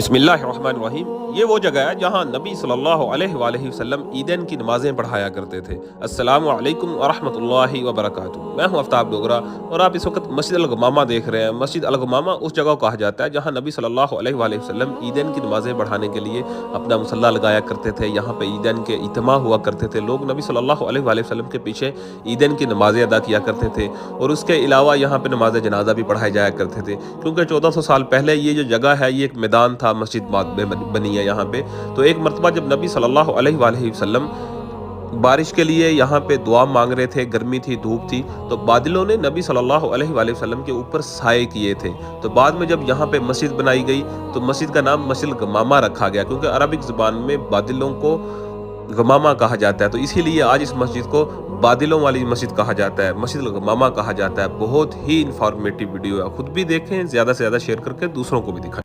बिस्मिल्लाहिर्रहमानिर्रहीम। ये वो जगह है जहाँ नबी सल्लल्लाहु अलैहि वसल्लम ईदैन की नमाज़ें पढ़ाया करते थे। अस्सलामु अलैकुम व रहमतुल्लाहि व बरकातुहू। मैं हूँ आफ्ताब डोगरा और आप इस वक्त मस्जिद अल गमामा देख रहे हैं। मस्जिद अल गमामा उस जगह को कहा जाता है जहाँ नबी सल्लल्लाहु अलैहि वसल्लम ईदैन की नमाज़ें पढ़ाने के लिए अपना मुसल्ला लगाया करते थे। यहाँ पे ईदैन के इज्तिमा हुआ करते थे। लोग नबी सल्लल्लाहु अलैहि वसल्लम के पीछे ईदैन की नमाज़ें अदा किया करते थे और उसके अलावा यहाँ पे नमाज जनाजा भी पढ़ाए जाया करते थे। क्योंकि 1400 साल पहले ये जो जगह है ये एक मैदान था, मस्जिद बाद में बनी है यहाँ पे। तो एक मरतबा जब नबी सल्लल्लाहु अलैहि वसल्लम बारिश के लिए यहाँ पे दुआ मांग रहे थे, गर्मी थी, धूप थी, तो बादलों ने नबी सल्लल्लाहु अलैहि वसल्लम के ऊपर साए किए थे। तो बाद में जब यहाँ पे मस्जिद बनाई गई तो मस्जिद का नाम मस्जिद गमामा रखा गया, क्योंकि अरबिक ज़बान में बादलों को गमामा कहा जाता है। तो इसीलिए आज इस मस्जिद को बादलों वाली मस्जिद कहा जाता है, मस्जिद गमामा कहा जाता है। बहुत ही इंफॉर्मेटिव वीडियो है, खुद भी देखें, ज़्यादा से ज़्यादा शेयर करके दूसरों को भी दिखाएं।